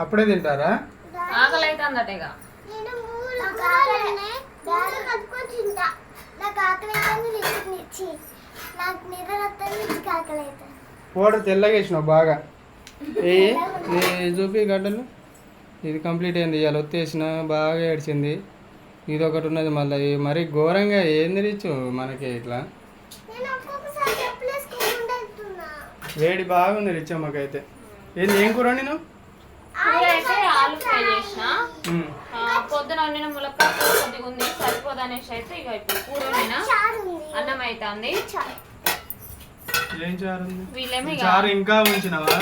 అప్పుడే తింటారా? ఆకలి అయితే అందట ఇక పౌడర్ తెల్లగా వేసినావు బాగా. ఏ చూపి గడ్డలు. ఇది కంప్లీట్ అయింది. ఇవాళ ఒత్తేసిన బాగా ఏడ్చింది. ఇది ఒకటి ఉన్నది మళ్ళీ మరి ఘోరంగా ఏంది రిచ్చు మనకి ఇట్లా వేడి బాగుంది రిచ్చమ్మకైతే. ఏంది ఏం కూర నేను అయితే ఆలు ఫ్రై చేసిన. పొద్దున వండిన ములక్కాయ కొద్దిగా ఉంది సరిపోదు అనేసి అయితే ఇక ఇప్పుడు కూర వండిన అన్నం అవుతుంది. ఏం చారు? వీళ్ళేమో చారు ఇంకా ఉంచినవా?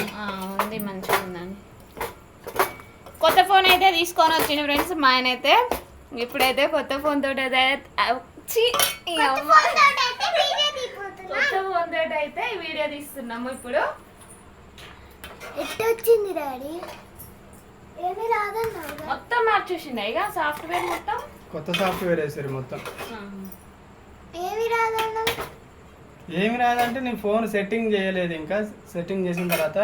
ఉంది మంచిగా ఉందని. కొత్త ఫోన్ అయితే తీసుకొని వచ్చిన ఫ్రెండ్స్ మా ఆయన అయితే. ఇప్పుడైతే కొత్త ఫోన్ తోటి అయితే వీడియో తీస్తున్నాము. ఇప్పుడు వచ్చింది డాడీ ఏమి రాదన్నా మొత్తం మార్చేసింది ఇక సాఫ్ట్వేర్ మొత్తం కొత్త సాఫ్ట్వేర్ వేసారు మొత్తం. ఏమి రాదన్నా ఏమి రాదంటే నేను ఫోన్ సెట్టింగ్ చేయలేదు. ఇంకా సెట్టింగ్ చేసిన తర్వాత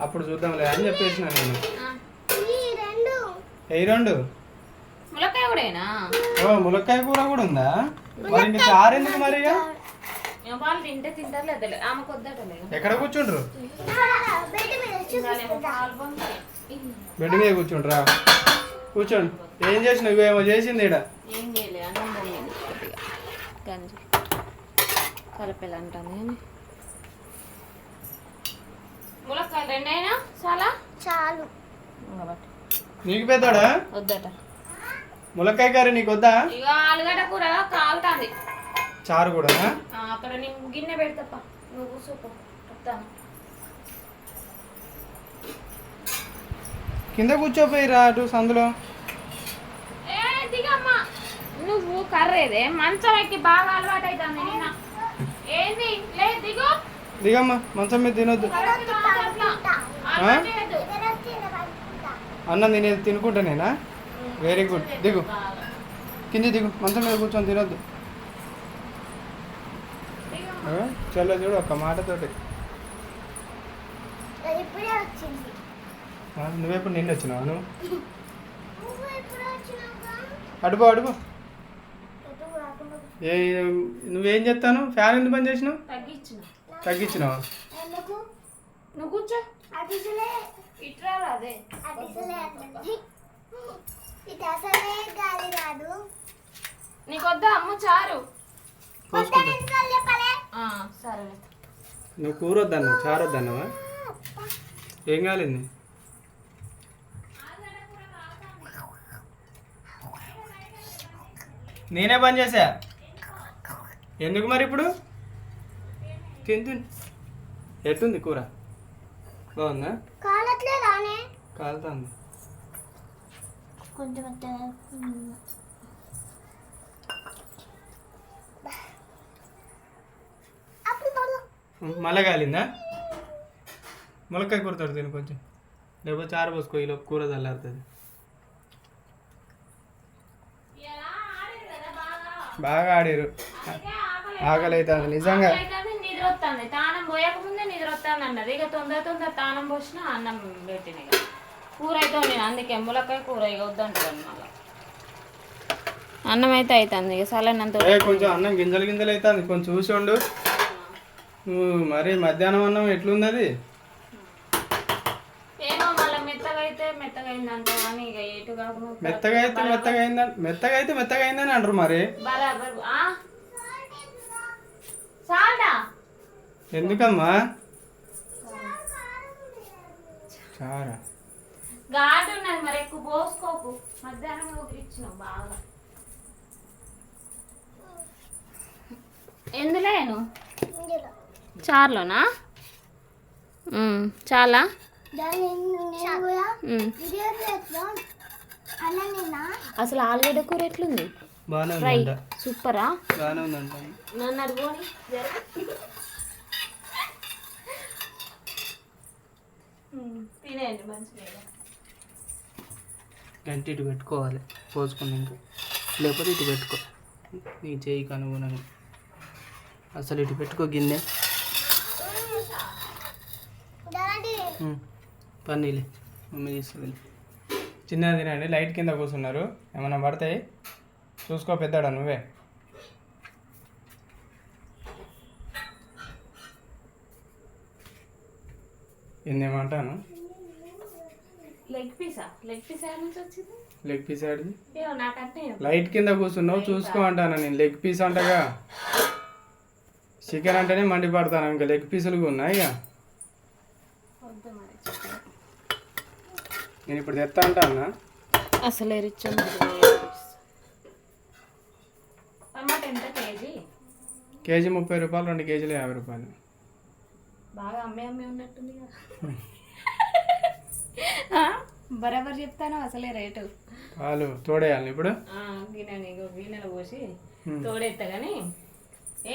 అప్పుడు చూద్దాంలే అని చెప్పేసిన నేను. ఏ రెండు ములక్కాయ కూడానా? ఓ ములక్కాయ కూర కూడా ఉందా? మరి ఇంకా చారు ఎందుకు మరి? వాళ్ళు తింటే తింటారు లేదా ఆమెకు వద్దటలే. ఎక్కడ కూర్చుండ్రు? బెడ్ మీద కూర్చుండ్రా. కూర్చోండి. ఏం చేసినావు? ఇవేమో చేసింది ఇక్కడ. ఏం చేయలేదు అన్నం పోయింది కొద్దిగా గంజి కలపెలు అంటాను. ములక్కాయలు రెండైనా చాలా చాలు. నీకు పెద్దోడా? వద్దట ములక్కాయ కర్రీ నీకు వద్దా? ఇక ఆలుగడ్డ కూర కాలుతాంది. చారు కూడా అక్కడ నేను గిన్నె పెడతాప్ప నువ్వు కూర్చోపో చెప్తాను. కింద కూర్చోపోయిరా అటు సందులో. ఏ దిగమ్మా నువ్వు కర్రేదే మంచం ఎక్కి బాగా అలవాటు అవుతుంది. నేను ఏంది లే దిగు. దిగమ్మా మంచం మీద తినొద్దు. అన్నం తినేది తినుకుంటా నేనా? Very good. దిగు కింది దిగు. మంచం మీద కూర్చొని తినొద్దు. చల్ల చూడు ఒక్క మాటతోటి. నువ్వెప్పుడు నిండి వచ్చినావు? అడుగు అడుగు. నువ్వేం చెప్తాను? ఫ్యాన్ ఎందుకు పని చేసినావు? తగ్గించినావా? నువ్వు కూర్చో ఇట్రా అదే నీకొద్దా అమ్మ చారు? సరే నువ్వు కూర వద్దన్నావు చారు వద్దన్నావా? ఏం కాలేదు? నేనే పని చేసా. ఎందుకు మరి ఇప్పుడు? తింటు ఎట్టుంది కూర? బాగుందా? కాలుతుంది. మళ్ళా కాలిందా? ములక్కాయ కూరతాడు తిను కొంచెం. లేకపోతే చారు పోసుకో. ఈలో కూర చల్లారుతుంది. బాగా ఆడారు. ఆకలి అవుతుంది నిజంగా. నిద్ర వస్తుంది. తానం పోయక ముందే నిద్ర వస్తుంది అన్నది. ఇక తొందర తానం పోసిన అన్నం పెట్టిన. ఇక కూర అయితే నేను అందుకే ములక్కాయ కూర ఇక వద్దంటాను. మళ్ళీ అన్నం అయితే అవుతుంది. ఇక సలనంత కొంచెం అన్నం గింజలు అవుతుంది. కొంచెం చూసిండు. నువ్వు మరి మధ్యాహ్నం అన్నం ఎట్లుంది? అది ఏమో మళ్ళీ మెత్తగా అయితే మెత్తగా అయిందంట. కానీ ఇక ఎటు కాకుండా మెత్తగా అయితే మెత్తగా అయిందని అంటారు మరి. బరాబర్ సాల్టా ఎందుకమ్మా? చారా ఘాటు ఉన్నది మరి ఎక్కువ పోసుకోకు. మధ్యాహ్నం ఇచ్చినావు బాగా. ఎందులేను చారులోనా? చాలా అసలు ఆలుగడ్డ కూర ఎట్లుంది? ఫ్రై సూపరా? నన్ను అడుగుని తినేయండి మంచిగా. గంట ఇటు పెట్టుకోవాలి పోసుకున్నాక. లేకపోతే ఇటు పెట్టుకో. నీ చేయికి అనుగుణంగా అసలు ఇటు పెట్టుకో గిన్నె. పన్నీలే మమ్మీ తీస్తుంది. చిన్నది తినండి. లైట్ కింద కూర్చున్నారు, ఏమన్నా పడతాయి చూసుకో. పెద్దాడా నువ్వే. ఏందేమంటాను? లెగ్ పీస్ ఎక్కడి నుంచి వచ్చింది? లెగ్ పీస్ ఆడిది. ఏమో నాకంటే లైట్ కింద కూర్చున్నావు చూసుకో అంటాను నేను. లెగ్ పీస్ అంటగా. చికెన్ అంటేనే మండి పడతాను, ఇంకా లెగ్ పీసులు ఉన్నాయి. ఇక వద్దు మరి చికెన్. నేను ఇప్పుడు తెస్తా అంటానా? అసలే రిచ్ టమాటా ఎంత కేజీ? కేజీ 30 రూపాయలు, 2 కేజీలు 50 రూపాయలు. బాగా అమ్మే ఉన్నట్టుంది కదా. బరాబర్ చెప్తాను అసలే రేటు. పాలు తోడేయాలి ఇప్పుడు. గిన్నెలో పోసి తోడేస్తా కానీ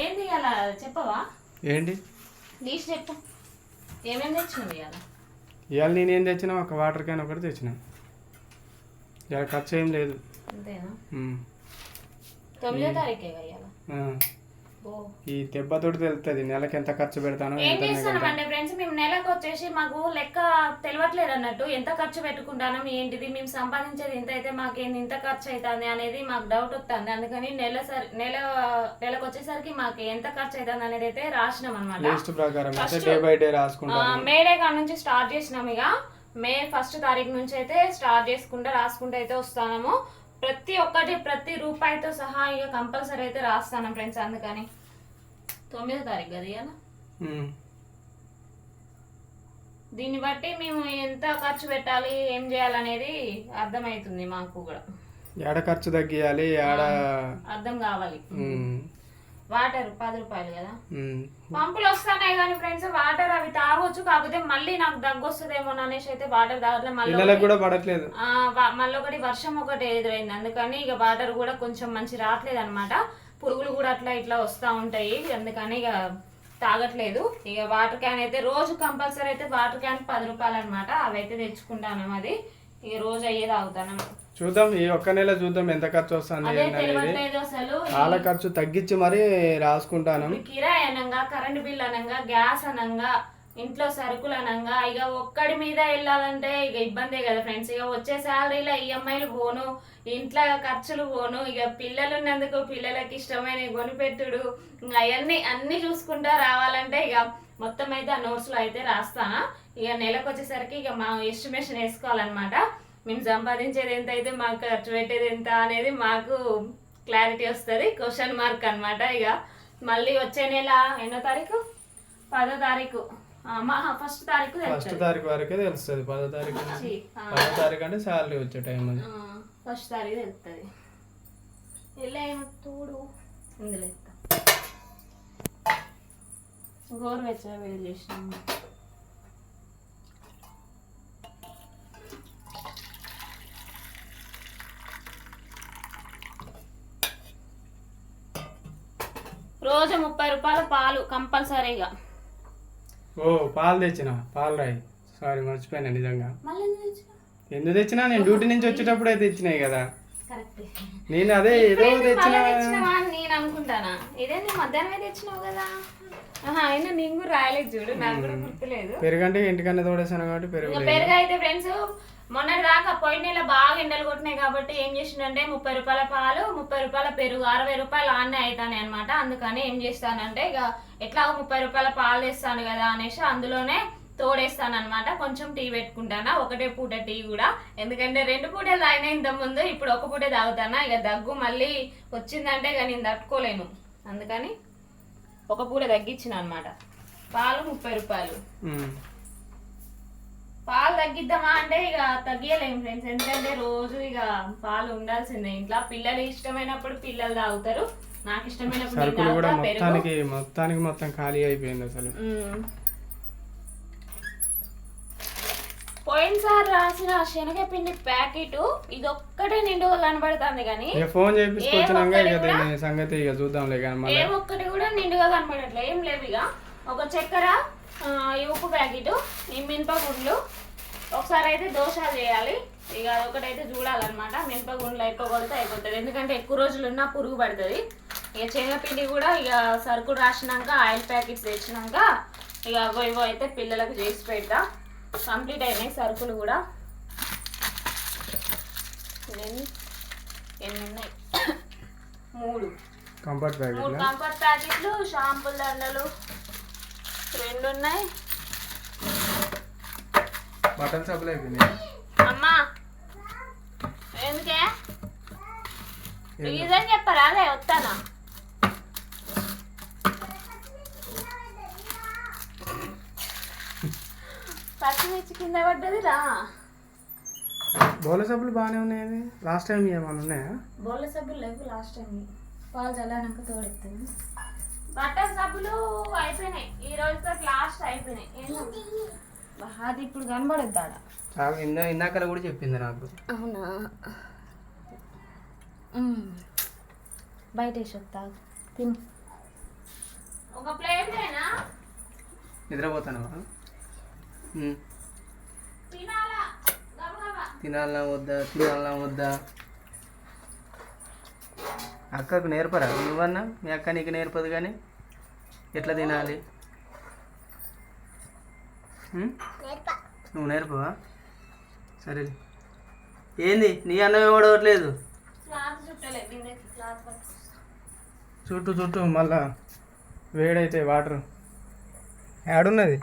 ఏంది అలా చెప్పవా? ఏంటి లీస్ట్ చెప్పు. ఏమేమి తెచ్చినావు ఇవాళ? ఇవాళ నేనేం తెచ్చినా ఒక వాటర్ క్యాన్ ఒకటి తెచ్చిన. ఇవాళ ఖర్చు ఏం లేదు. అంతేనా? 9వ తారీఖే ఇవాళ. ఈ దెబ్బతోటి తెలుస్తుంది నెలకి ఎంత ఖర్చు పెడతానో. ఏం చేస్తున్నామంటే ఫ్రెండ్స్, మేము నెలకు వచ్చేసి మాకు లెక్క తెలియట్లేదు అన్నట్టు. ఎంత ఖర్చు పెట్టుకుంటాను ఏంటిది, మేము సంపాదించేది ఇంత అయితే మాకేంది ఇంత ఖర్చు అవుతుంది అనేది మాకు డౌట్ వస్తుంది. అందుకని నెలకు వచ్చేసరికి మాకు ఎంత ఖర్చు అవుతుంది అనేది అయితే రాసినాం అనమాట. లిస్ట్ ప్రకారం డే బై డే రాసుకుంటాం. మేడే కాడ నుంచి స్టార్ట్ చేసినాం. ఇక మే 1వ తారీఖు నుంచి అయితే స్టార్ట్ రాసుకుంటూ అయితే వస్తాము. ప్రతి రూపాయితో సహా ఇక కంపల్సరీ అయితే రాస్తాను ఫ్రెండ్స్. అందుకని 9వ తారీఖు కదా ఇవాళ. దీన్ని బట్టి మేము ఎంత ఖర్చు పెట్టాలి ఏం చేయాలనేది అర్థమవుతుంది మాకు కూడా. ఏడ ఖర్చు తగ్గియాలి, ఏడ అర్థం కావాలి. వాటర్ 10 రూపాయలు కదా. పంపులు వస్తున్నాయి కానీ ఫ్రెండ్స్ వాటర్ అవి తాగొచ్చు, కాకపోతే మళ్ళీ నాకు దగ్గు వస్తుందేమో అనేసి అయితే వాటర్ తాగట్లేదు. మళ్ళీ ఒకటి వర్షం ఒకటి ఎదురైంది, అందుకని ఇక వాటర్ కూడా కొంచెం మంచి రావట్లేదు అనమాట. పురుగులు కూడా అట్లా ఇట్లా వస్తూ ఉంటాయి, అందుకని ఇక తాగట్లేదు. ఇక వాటర్ క్యాన్ అయితే రోజు కంపల్సరీ అయితే వాటర్ క్యాన్ 10 రూపాయలు అనమాట. అవి అయితే తెచ్చుకుంటాను. అది ఇక రోజు అయ్యే తాగుతాను. చూద్దాం ఈ ఒక్క నెల చూద్దాం ఎంత ఖర్చు వస్తుంది. చాలా ఖర్చు తగ్గించి మరి రాసుకుంటాను. కిరాయి అనంగా, కరెంట్ బిల్ అనంగా, గ్యాస్ అనంగా, ఇంట్లో సరుకులు అనంగా ఇక ఒక్కడి మీద వెళ్ళాలంటే ఇక ఇబ్బందే కదా ఫ్రెండ్స్. ఇక వచ్చే శాలరీలో ఈఎంఐలు పోను, ఇంట్లో ఖర్చులు పోను, ఇక పిల్లలు ఉన్నందుకు పిల్లలకి ఇష్టమైన కొనిపెట్టుడు, అవన్నీ అన్ని చూసుకుంటా రావాలంటే ఇక మొత్తం అయితే ఆ నోట్స్లో అయితే రాస్తానా. ఇక నెలకు వచ్చేసరికి ఇక మా ఎస్టిమేషన్ వేసుకోవాలన్నమాట. మేము సంపాదించేది ఎంత అయితే మాకు ఖర్చు పెట్టేది ఎంత అనేది మాకు క్లారిటీ వస్తుంది. క్వశ్చన్ మార్క్ అనమాట. ఇక మళ్ళీ వచ్చే నెల ఎన్నో తారీఖు? 10వ తారీఖు. 1వ తారీఖు 1వ తారీఖు వరకే తెలుస్తుంది. 10వ తారీఖు 10వ తారీఖు అంటే శాలరీ వచ్చే టైం అది. 1వ తారీఖు తెలుస్తుంది. ఇలా తోడు ఇందులో గోరువెచ్చగా వేడి చేసినాము. రోజు 30 రూపాయల పాలు కంపల్సరీగా. పాలు తెచ్చిన పాలు రాయి. సారీ మర్చిపోయినా నిజంగా. ఎందుకు తెచ్చినా? నేను డ్యూటీ నుంచి వచ్చేటప్పుడు అయితే తెచ్చినాయి కదా. నేను అదే ఏదో తెచ్చినా నేను అనుకుంటానా. ఇదే నేను మధ్యాహ్నమే తెచ్చినావు కదా. అయినా నేను కూడా రాయలేదు చూడు, నాకు కూడా గుర్తులేదు. పెరుగంటే ఇంటికన్నా తోడేసాను కాబట్టి పెరుగు అయితే ఫ్రెండ్స్ మొన్నటి దాకా పోయిన నెల బాగా ఎండలు కొట్టినాయి కాబట్టి ఏం చేసిందంటే 30 రూపాయల పాలు 30 రూపాయల పెరుగు 60 రూపాయలు ఆన్నే అవుతాయి అనమాట. అందుకని ఏం చేస్తానంటే ఇక ఎట్లా 30 రూపాయల పాలు తెస్తాను కదా అనేసి అందులోనే తోడేస్తాను అనమాట. కొంచెం టీ పెట్టుకుంటానా, ఒకటే పూట టీ కూడా. ఎందుకంటే 2 పూటలు తాగినా ఇంత ముందు, ఇప్పుడు ఒక పూటే తాగుతానా. ఇక దగ్గు మళ్ళీ వచ్చిందంటే ఇక నేను తట్టుకోలేను, అందుకని ఒక పూట తగ్గించిన అనమాట. పాలు 30 రూపాయలు. పాలు తగ్గిద్దామా అంటే ఇక తగ్గియలేము ఫ్రెండ్స్, ఎందుకంటే రోజు ఇక పాలు ఉండాల్సిందే ఇంట్లో. పిల్లలు ఇష్టమైనప్పుడు పిల్లలు తాగుతారు, నాకు ఇష్టమైనప్పుడు మొత్తం ఖాళీ అయిపోయింది అసలు. పోయినసారి రాసిన శనగపిండి ప్యాకెట్ ఇది ఒక్కటే నిండుగా కనబడుతుంది కానీ ఫోన్ సంగతి ఇక చూద్దాంలే కానీ ఏ ఒక్కటి కూడా నిండుగా కనబడట్లే. ఏం లేవు ఇక. ఒక చక్కెర, ఈ ఉప్పు ప్యాకెట్, ఈ మినపగుండ్లు. ఒకసారి అయితే దోశలు చేయాలి, ఇక అదొకటైతే చూడాలన్నమాట. మినపగుండ్లు అయిపోగొడితే అయిపోతుంది, ఎందుకంటే ఎక్కువ రోజులు ఉన్నా పురుగు పడుతుంది. ఇక శనగపిండి కూడా ఇక సరుకులు రాసినాక ఆయిల్ ప్యాకెట్స్ తెచ్చినాక ఇక ఇవో అయితే పిల్లలకు చేసి పెడతా. కంప్లీట్ అయినాయి సరుకులు కూడా. ఎన్ని ఉన్నాయి? 3 కంఫర్ట్ ప్యాకెట్ కంఫర్ట్ ప్యాకెట్లు, షాంపూల దండలు 2 ఉన్నాయి. బటన్ సబ్బులు అయిపోయినాయి. అమ్మా ఎందుకే రీజన్ చెప్పరా? అదే వస్తానా. పచ్చిమిర్చి కింద పడ్డది రా. బోల సబ్బులు బాగానే ఉన్నాయి. లాస్ట్ టైం ఏమైనా ఉన్నాయా? బోళ్ళ సబ్బులు లేవు. లాస్ట్ టైం పాలు చల్లానాక తోడెత్తాను. బట్టల సబ్బులు అయిపోయినాయి. ఈ రోజుతో లాస్ట్ అయిపోయినాయి. అది ఇప్పుడు కనబడద్దాడ. ఇందాక కూడా చెప్పింది నాకు. అవునా? బయట వేసి వస్తా తిని. ఒక ప్లేట్ నిద్రపోతాను. తినాలనా వద్దా? అక్కకు నేర్పరా నువ్వన్నా? మీ అక్క నీకు నేర్పదు కానీ ఎట్లా తినాలి? నువ్వు నేర్పవా? సరే. ఏంది నీ అన్నం ఇవ్వడట్లేదు? చుట్టూ మళ్ళా వేడైతే వాటర్ యాడున్నది?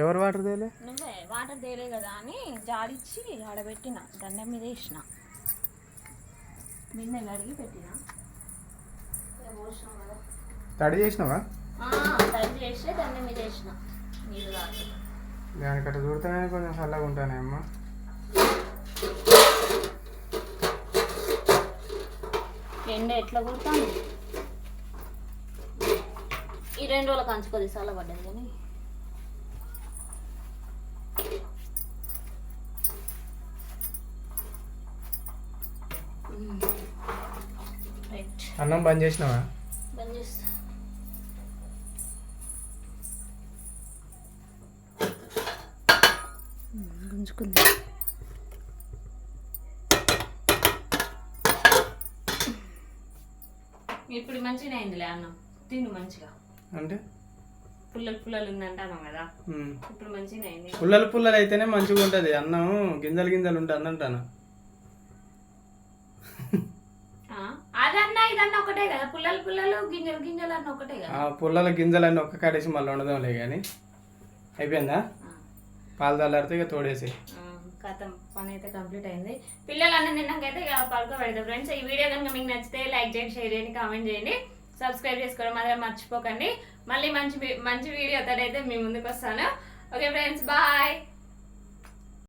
ఎవరు వాటర్ తేలే? నువ్వే వాటర్ తేలే కదా అని జాడిచ్చి ఆడబెట్టిన దండం మీద వేసిన. బిన్నెలు అడిగి పెట్టిన. తడి చేసినావా? తడి చేసి దండం మీద వేసిన. నీళ్ళు కాదు దానికట్ట చూడతానే కొంచెం చల్లగా ఉంటానే అమ్మ. ఎండ ఎట్లా కుడతాను? ఈ 2 రోజుల కంచుకోది చల్లబడ్డది కానీ అన్నం బంద్ చేసినావా? బంద్ చేస్తా. గుంజుకుంది. ఇప్పుడు మంచిగా అయిందిలే అన్నం. తిను మంచిగా. అంటే పుల్లలు ఉందంటాను కదా, ఇప్పుడు మంచిగా అయింది. పుల్లలు అయితేనే మంచిగా ఉంటుంది అన్నం. గింజలు ఉంటుంది అంటాను. అదన్నా ఇదన్నా ఒకటే కదా. పుల్లలు గింజలు అన్న ఒకటే కదా. పుల్లల గింజలన్నీ ఒక్క కాడేసి మళ్ళీ ఉండదంలే కానీ. అయిపోయిందా? పాలు చల్లారితే ఇక తోడేసి కథం పని అయితే కంప్లీట్ అయింది. పిల్లలు తిన్నాకైతే ఇక పడుకోబెడతాం. ఫ్రెండ్స్, ఈ వీడియో కనుక మీకు నచ్చితే లైక్ చేయండి, షేర్ చేయండి, కామెంట్ చేయండి, సబ్స్క్రైబ్ చేసుకోవడం మాత్రం మర్చిపోకండి. మళ్ళీ మంచి వీడియో అయితే మీ ముందుకు వస్తాను. Okay friends, bye.